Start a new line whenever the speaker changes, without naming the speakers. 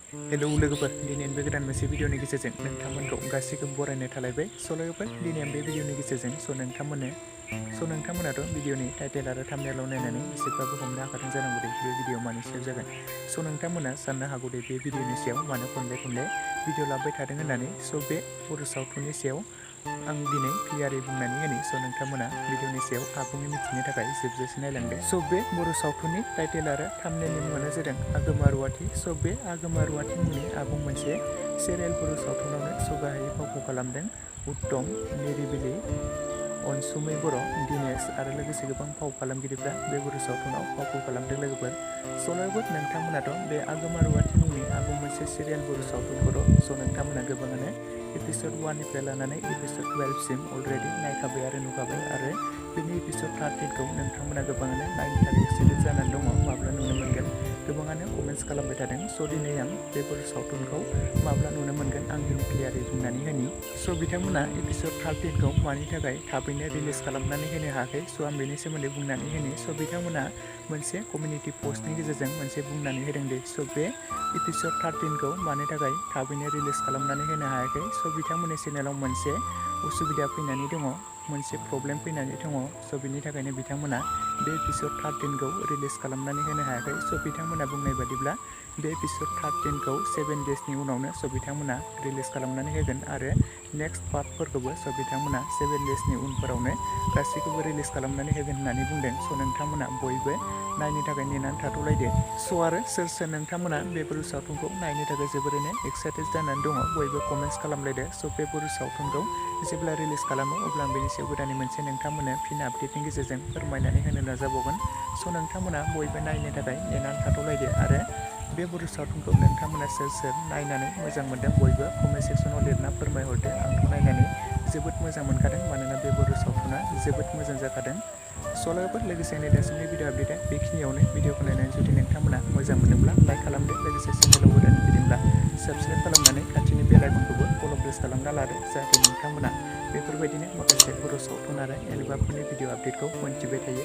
Hello लोगोफोर, दिनै बे गोदान मोनसे भिडिअनि गेजेरजों नोंथांमोनखौ गासैखौबो बरायनाय थालायबाय। लोगोफोर, दिनै बे भिडिअनि गेजेरजों नोंथांमोनाथ' भिडिअनि टाइटेल आरो थाम्बनेइलाव नायनानै एसेबाबो हमनो हाखादों जानांगौ दे बे भिडिअ मानि सायाव जागोन। नोंथांमोना साननो हागौ दे बे भिडिअनि सायाव मानो खनले भिडिअ लाबोबाय थादों होननानै। बे बर' सावथुननि सायाव आं दिनै क्लियारै बुंनानै होनि। नोंथांमोना भिडिअनि सायाव आबुङै मिथिनो थाखाय जोबजासिम नायलांदो। बे बर' सावथुननि टाइटेल आरो थाम्बनेइलनि मुङानो जादों आगोमा रुवाति। बे आगोमा रुवाति मुंनि आबुं मोनसे सिरियाल बर' सावथुनावनो गाहायै फाव खालामदों उत्तम, निरिबिलि, अनसुमै बर', दिनेश आरो लोगोसे गोबां फाव खालामगिरिफ्रा बे बर' सावथुनाव फाव खालामदों लोगोफोर। नोंथांमोनाथ' बे आगोमा रुवाति मुंनि आबुं मोनसे सिरियाल बर' सावथुनखौथ' नोंथांमोना गोबाङानो एपिसड 1निफ्राय लानानै एपिसड 12सिम अलरेडि नायखाबाय आरो नुखाबाय आरो बेनि एपिसड 13खौ नोंथांमोना गोबाङानो नायनो थाखाय एक्साइटेड जानानै दङ। माब्ला नुनो मोनगोन गोबाङानो कमेन्ट्स खालामबाय थादों। दिनै आं बे बर' सावथुनखौ माब्ला नुनो मोनगोन आं दिनै क्लियारै बुंनानै होनि। बिथांमोना एपिसड 13खौ मानि थाखाय थाबैनो रिलिज खालामनानै होनो हायाखै। आं बेनि सोमोन्दै बुंनानै होनि। बिथांमोना मोनसे कमिउनिटि पस्टनि गेजेरजों मोनसे बुंनानै होदों दे बे एपिसड 13खौ मानि थाखाय थाबैनो रिलिज खालामनानै होनो हायाखै। बिथांमोननि चेनेलाव मोनसे उसुबिदा फैनानै दङ, मोनसे प्रब्लेम फैनानै दङ। बेनि थाखायनो बिथांमोना बे एपिसड 13खौ रिलिज खालामनानै होनो हायाखै। बिथांमोना बुंनाय बादिब्ला बे एपिसड 13खौ 7 डेजनि उनावनो बिथांमोना रिलिज खालामनानै होगोन आरो नेक्स्ट पार्टफोरखौबो बिथांमोना 7 डेजनि उनफोरावनो गासैखौबो रिलिज खालामनानै होगोन होननानै बुंदों। नोंथांमोना बयबो नायनो थाखाय नेनानै थाथ'लायदो। आरो सोर नोंथांमोना बे बर' सावथुनखौ नायनो थाखाय जोबोरैनो एक्साइटेड जानानै दङ बयबो कमेन्ट्स खालामलायदो। बे बर' सावथुनखौ जेब्ला रिलिज खालामो अब्ला आं बेनि सायाव गोदानै मोनसे नोंथांमोननो फिन आपडेटनि गेजेरजों फोरमायनानै होनो नाजाबावगोन। नोंथांमोना बयबो नायनो थाखाय नेनानै थाथ'लायदो आरो बे बर' सावथुनखौ नोंथांमोना सोर नायनानै मोजां मोनदों बयबो कमेन्ट सेक्सनाव लिरना फोरमायहरदो। आंथ' नायनानै जोबोद मोजां मोनखादों, मानोना बे बर' सावथुना जोबोद मोजां जाखादों। लोगोसे आंनि दासिमनि भिडिअ आपडेटआ बेखिनियावनो। भिडिअखौ नायनानै जुदि नोंथांमोना मोजां मोनदोंब्ला लाइक खालामदो, लोगोसे चेनेलाव गोदान फैदोंब्ला साबस्क्राइब खालामनानै खाथिनि बेल आइकनखौबो अल प्रेस खालामना लादो, जाहाथे नोंथांमोना बेफोरबायदिनो माखासे बर' सावथुन आरो एलबामफोरनि भिडिअ आपडेटखौ मोनथिबाय थायो।